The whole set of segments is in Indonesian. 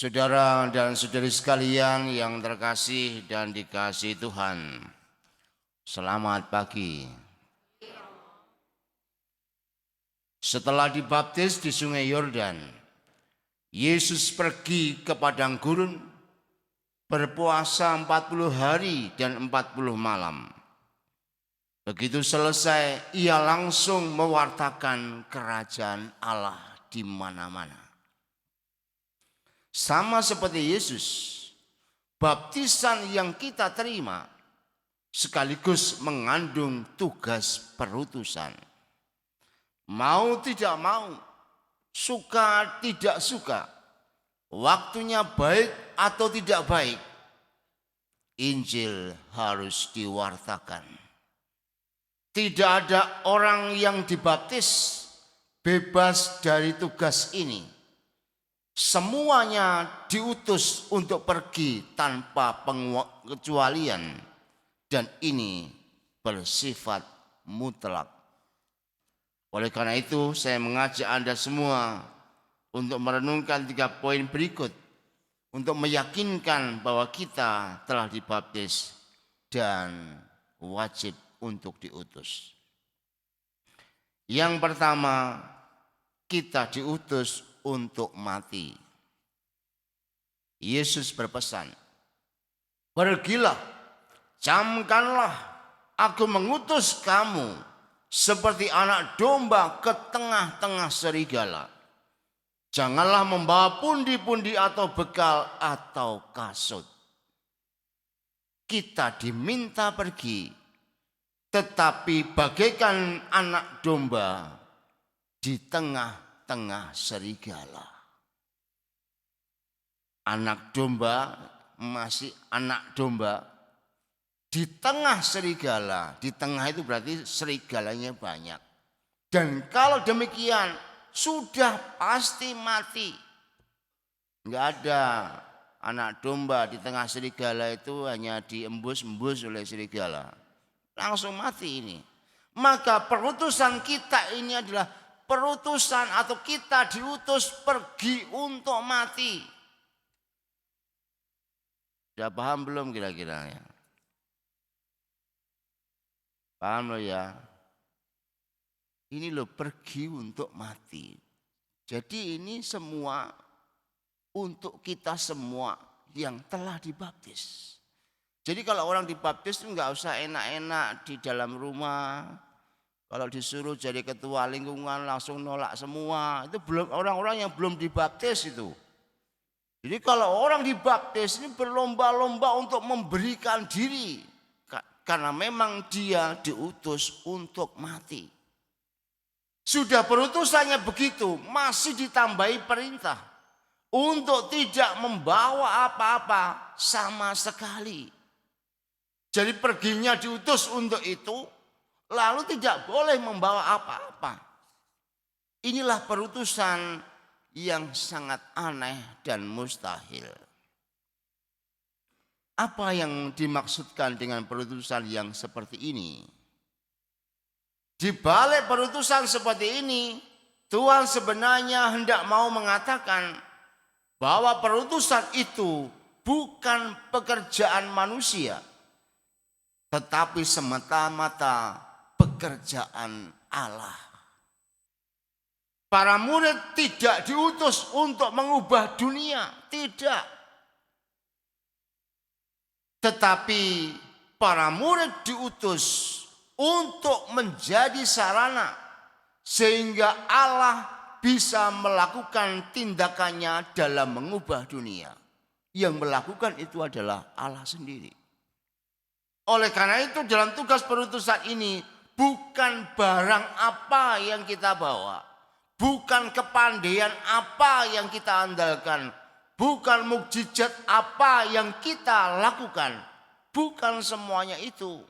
Saudara dan saudari sekalian yang terkasih dan dikasihi Tuhan, selamat pagi. Setelah dibaptis di Sungai Yordan, Yesus pergi ke padang gurun, berpuasa 40 hari dan 40 malam. Begitu selesai, ia langsung mewartakan kerajaan Allah di mana-mana. Sama seperti Yesus, baptisan yang kita terima sekaligus mengandung tugas perutusan. Mau tidak mau, suka tidak suka, waktunya baik atau tidak baik, Injil harus diwartakan. Tidak ada orang yang dibaptis bebas dari tugas ini. Semuanya diutus untuk pergi tanpa pengecualian, dan ini bersifat mutlak. Oleh karena itu, saya mengajak Anda semua untuk merenungkan 3 poin berikut untuk meyakinkan bahwa kita telah dibaptis dan wajib untuk diutus. Yang pertama, kita diutus untuk mati. Yesus berpesan, "Pergilah, camkanlah, aku mengutus kamu seperti anak domba ke tengah-tengah serigala. Janganlah membawa pundi-pundi atau bekal atau kasut." Kita diminta pergi, tetapi bagaikan anak domba di tengah-tengah serigala. Anak domba masih anak domba di tengah serigala. Di tengah itu berarti serigalanya banyak. Dan kalau demikian sudah pasti mati. Enggak ada anak domba di tengah serigala itu hanya diembus-embus oleh serigala. Langsung mati ini. Maka perutusan kita ini adalah perutusan atau kita diutus pergi untuk mati. Sudah paham belum kira-kira ya? Paham loh ya? Ini loh pergi untuk mati. Jadi ini semua untuk kita semua yang telah dibaptis. Jadi kalau orang dibaptis itu enggak usah enak-enak di dalam rumah. Kalau disuruh jadi ketua lingkungan langsung nolak semua. Itu belum orang-orang yang belum dibaptis itu. Jadi kalau orang dibaptis ini berlomba-lomba untuk memberikan diri. Karena memang dia diutus untuk mati. Sudah perutusannya begitu, masih ditambahi perintah. Untuk tidak membawa apa-apa sama sekali. Jadi perginya diutus untuk itu. Lalu tidak boleh membawa apa-apa. Inilah perutusan yang sangat aneh dan mustahil. Apa yang dimaksudkan dengan perutusan yang seperti ini? Di balik perutusan seperti ini, Tuhan sebenarnya hendak mau mengatakan bahwa perutusan itu bukan pekerjaan manusia, tetapi semata-mata pekerjaan Allah. Para murid tidak diutus untuk mengubah dunia, tidak. Tetapi para murid diutus untuk menjadi sarana sehingga Allah bisa melakukan tindakannya dalam mengubah dunia. Yang melakukan itu adalah Allah sendiri. Oleh karena itu dalam tugas perutusan ini bukan barang apa yang kita bawa. Bukan kepandaian apa yang kita andalkan. Bukan mukjizat apa yang kita lakukan. Bukan semuanya itu.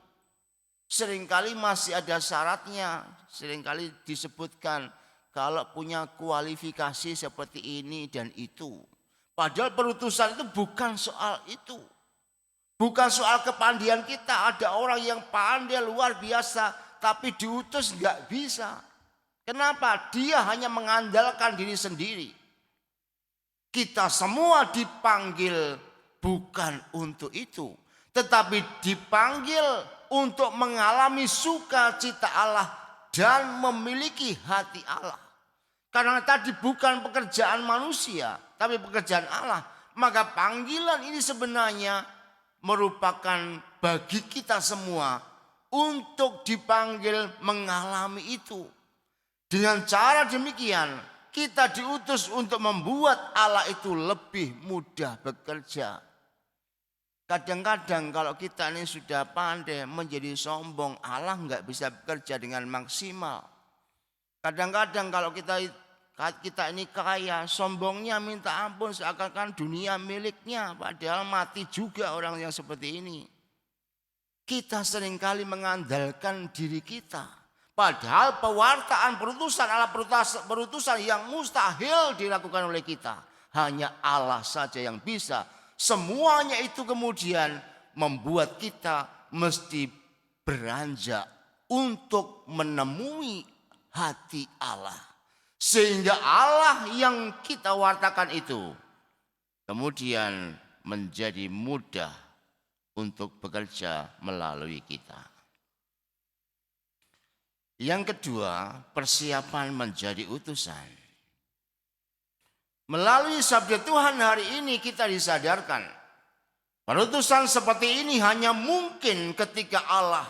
Seringkali masih ada syaratnya. Seringkali disebutkan kalau punya kualifikasi seperti ini dan itu. Padahal perutusan itu bukan soal itu. Bukan soal kepandaian kita. Ada orang yang pandai luar biasa tapi diutus nggak bisa. Kenapa? Dia hanya mengandalkan diri sendiri. Kita semua dipanggil bukan untuk itu, tetapi dipanggil untuk mengalami sukacita Allah dan memiliki hati Allah. Karena tadi bukan pekerjaan manusia, tapi pekerjaan Allah. Maka panggilan ini sebenarnya merupakan bagi kita semua untuk dipanggil mengalami itu. Dengan cara demikian, kita diutus untuk membuat Allah itu lebih mudah bekerja. Kadang-kadang kalau kita ini sudah pandai menjadi sombong, Allah nggak bisa bekerja dengan maksimal. Kadang-kadang kalau kita ini kaya, sombongnya minta ampun seakan-akan dunia miliknya. Padahal mati juga orang yang seperti ini. Kita seringkali mengandalkan diri kita. Padahal pewartaan perutusan adalah perutusan yang mustahil dilakukan oleh kita. Hanya Allah saja yang bisa. Semuanya itu kemudian membuat kita mesti beranjak untuk menemui hati Allah. Sehingga Allah yang kita wartakan itu kemudian menjadi mudah untuk bekerja melalui kita. Yang kedua, persiapan menjadi utusan. Melalui sabda Tuhan hari ini kita disadarkan, perutusan seperti ini hanya mungkin ketika Allah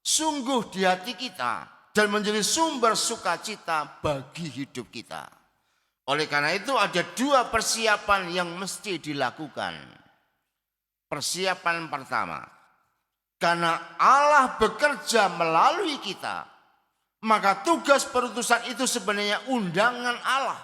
sungguh di hati kita dan menjadi sumber sukacita bagi hidup kita. Oleh karena itu ada dua persiapan yang mesti dilakukan. Persiapan pertama, karena Allah bekerja melalui kita, maka tugas perutusan itu sebenarnya undangan Allah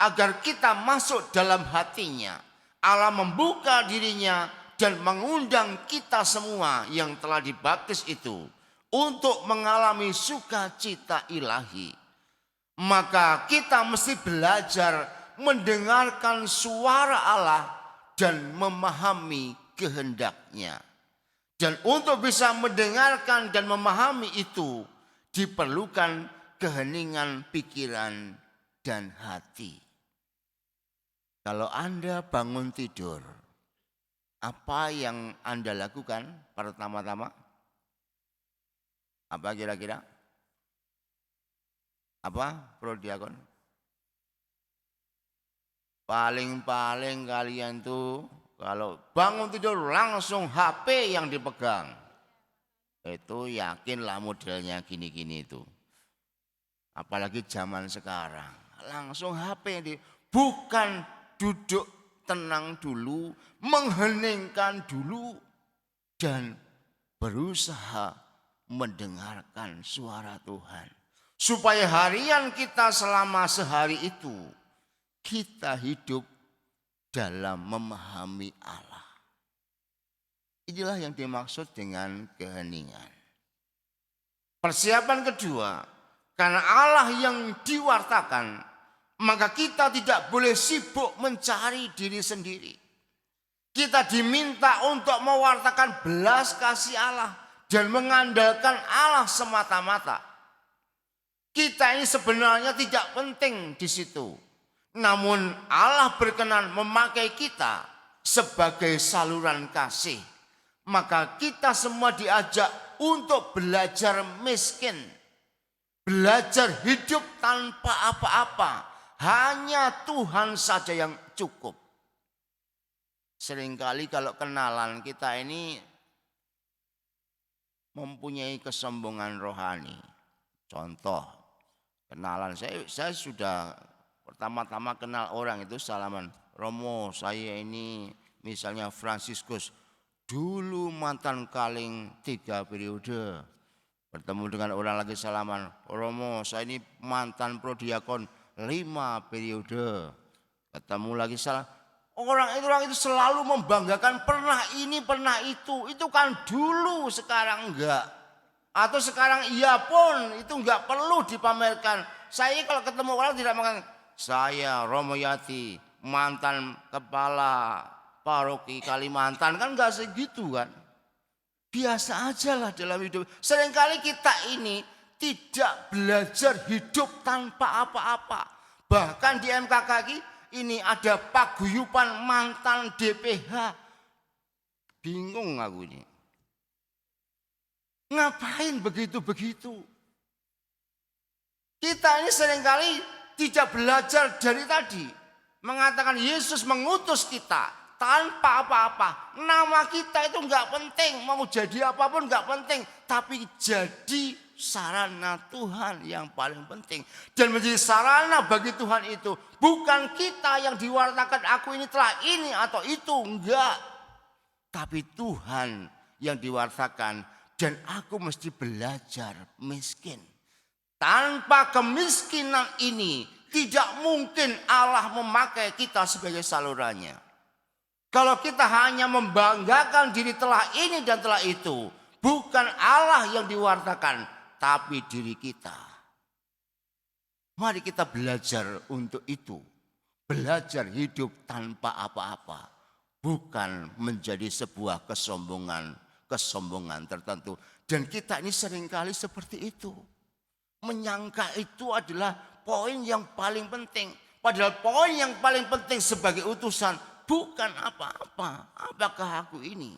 agar kita masuk dalam hatinya. Allah membuka dirinya dan mengundang kita semua yang telah dibaptis itu untuk mengalami sukacita ilahi. Maka kita mesti belajar mendengarkan suara Allah dan memahami kehendaknya. Dan untuk bisa mendengarkan dan memahami itu diperlukan keheningan pikiran dan hati. Kalau Anda bangun tidur, apa yang Anda lakukan pertama-tama? Apa kira-kira? Apa, Bro Diakon? Paling-paling kalian tuh kalau bangun tidur langsung HP yang dipegang. Itu yakinlah modelnya gini-gini itu. Apalagi zaman sekarang. Langsung HP bukan duduk tenang dulu, mengheningkan dulu dan berusaha mendengarkan suara Tuhan. Supaya harian kita selama sehari itu kita hidup dalam memahami Allah. Inilah yang dimaksud dengan keheningan. Persiapan kedua, karena Allah yang diwartakan, maka kita tidak boleh sibuk mencari diri sendiri. Kita diminta untuk mewartakan belas kasih Allah dan mengandalkan Allah semata-mata. Kita ini sebenarnya tidak penting di situ. Namun Allah berkenan memakai kita sebagai saluran kasih. Maka kita semua diajak untuk belajar miskin. Belajar hidup tanpa apa-apa. Hanya Tuhan saja yang cukup. Seringkali kalau kenalan kita ini mempunyai kesombongan rohani. Contoh, kenalan saya sudah pertama-tama kenal orang itu salaman. Romo, saya ini misalnya Fransiskus. Dulu mantan kaling 3 periode. Bertemu dengan orang lagi salaman. Romo, saya ini mantan prodiakon 5 periode. Ketemu lagi salah. Orang itu selalu membanggakan pernah ini, pernah itu. Itu kan dulu, sekarang enggak. Atau sekarang iya pun, itu enggak perlu dipamerkan. Saya kalau ketemu orang tidak mengatakan, saya Romo Yati, mantan kepala paroki Kalimantan, kan enggak segitu kan. Biasa aja lah dalam hidup. Seringkali kita ini tidak belajar hidup tanpa apa-apa. Bahkan di MKKI ini ada paguyuban mantan DPH. Bingung aku ini. Ngapain begitu-begitu? Kita ini seringkali tidak belajar dari tadi. Mengatakan Yesus mengutus kita tanpa apa-apa. Nama kita itu enggak penting. Mau jadi apapun enggak penting. Tapi jadi sarana Tuhan yang paling penting. Dan menjadi sarana bagi Tuhan itu. Bukan kita yang diwartakan aku ini telah ini atau itu. Enggak. Tapi Tuhan yang diwartakan. Dan aku mesti belajar miskin. Tanpa kemiskinan ini tidak mungkin Allah memakai kita sebagai salurannya. Kalau kita hanya membanggakan diri telah ini dan telah itu. Bukan Allah yang diwartakan, tapi diri kita. Mari kita belajar untuk itu. Belajar hidup tanpa apa-apa. Bukan menjadi sebuah kesombongan tertentu. Dan kita ini seringkali seperti itu. Menyangka itu adalah poin yang paling penting. Padahal poin yang paling penting sebagai utusan bukan apa-apa. Apakah aku ini?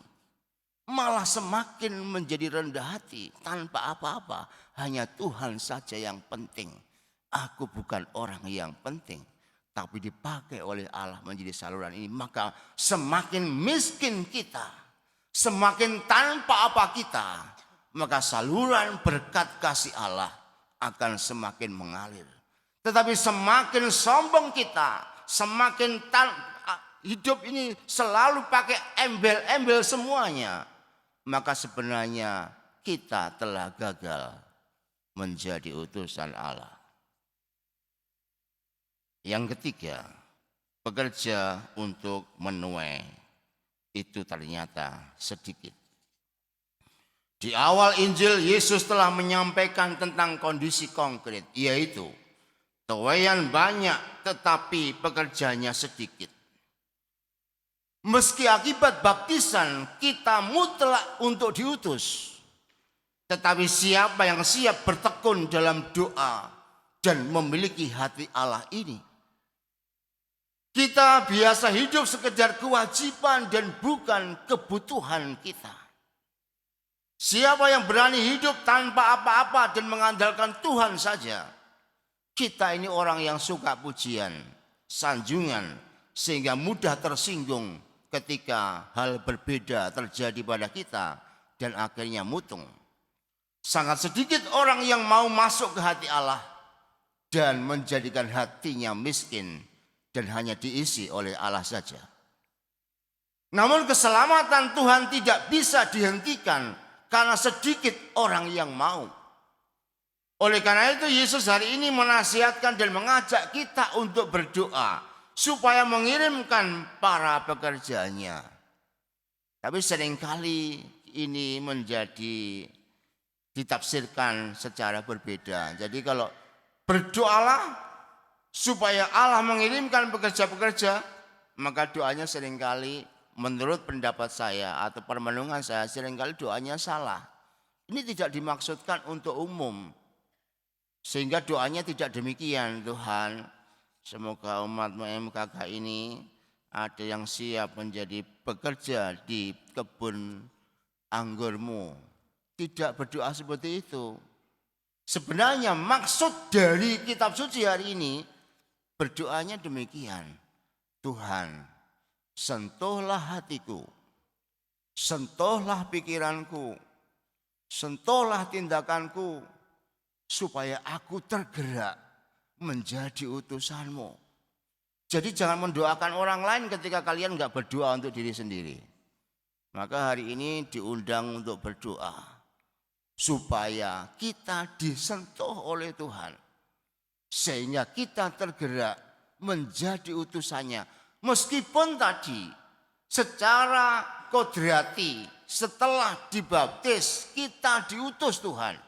Malah semakin menjadi rendah hati tanpa apa-apa. Hanya Tuhan saja yang penting. Aku bukan orang yang penting. Tapi dipakai oleh Allah menjadi saluran ini. Maka semakin miskin kita. Semakin tanpa apa kita. Maka saluran berkat kasih Allah akan semakin mengalir. Tetapi semakin sombong kita, semakin hidup ini selalu pakai embel-embel semuanya, maka sebenarnya kita telah gagal menjadi utusan Allah. Yang ketiga, bekerja untuk menuai itu ternyata sedikit. Di awal Injil, Yesus telah menyampaikan tentang kondisi konkret, yaitu tuaian banyak tetapi pekerjanya sedikit. Meski akibat baptisan kita mutlak untuk diutus, tetapi siapa yang siap bertekun dalam doa dan memiliki hati Allah ini? Kita biasa hidup sekedar kewajiban dan bukan kebutuhan kita. Siapa yang berani hidup tanpa apa-apa dan mengandalkan Tuhan saja? Kita ini orang yang suka pujian, sanjungan, sehingga mudah tersinggung ketika hal berbeda terjadi pada kita dan akhirnya mutung. Sangat sedikit orang yang mau masuk ke hati Allah dan menjadikan hatinya miskin dan hanya diisi oleh Allah saja. Namun keselamatan Tuhan tidak bisa dihentikan karena sedikit orang yang mau. Oleh karena itu Yesus hari ini menasihatkan dan mengajak kita untuk berdoa supaya mengirimkan para pekerjanya. Tapi seringkali ini menjadi ditafsirkan secara berbeda. Jadi kalau berdoalah supaya Allah mengirimkan pekerja-pekerja, maka doanya seringkali menurut pendapat saya atau permenungan saya seringkali doanya salah. Ini tidak dimaksudkan untuk umum. Sehingga doanya tidak demikian. Tuhan, semoga umat MKK ini ada yang siap menjadi pekerja di kebun anggurmu. Tidak berdoa seperti itu. Sebenarnya maksud dari kitab suci hari ini berdoanya demikian. Tuhan, sentuhlah hatiku, sentuhlah pikiranku, sentuhlah tindakanku, supaya aku tergerak menjadi utusanmu. Jadi jangan mendoakan orang lain ketika kalian enggak berdoa untuk diri sendiri. Maka hari ini diundang untuk berdoa, supaya kita disentuh oleh Tuhan. Sehingga kita tergerak menjadi utusannya. Meskipun tadi secara kodrati setelah dibaptis kita diutus Tuhan.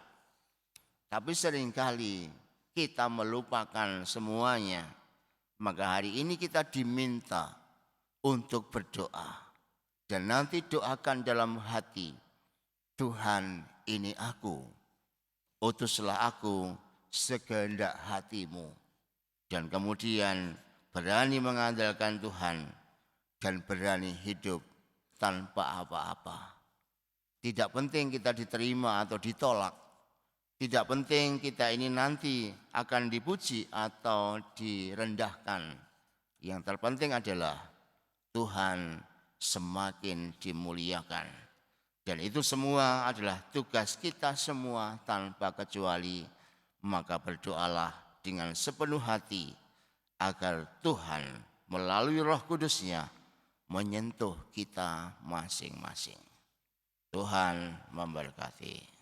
Tapi seringkali kita melupakan semuanya. Maka hari ini kita diminta untuk berdoa. Dan nanti doakan dalam hati, Tuhan ini aku, utuslah aku sekehendak hatimu. Dan kemudian berani mengandalkan Tuhan, dan berani hidup tanpa apa-apa. Tidak penting kita diterima atau ditolak. Tidak penting kita ini nanti akan dipuji atau direndahkan. Yang terpenting adalah Tuhan semakin dimuliakan. Dan itu semua adalah tugas kita semua tanpa kecuali. Maka berdoalah dengan sepenuh hati agar Tuhan melalui Roh Kudus-Nya menyentuh kita masing-masing. Tuhan memberkati.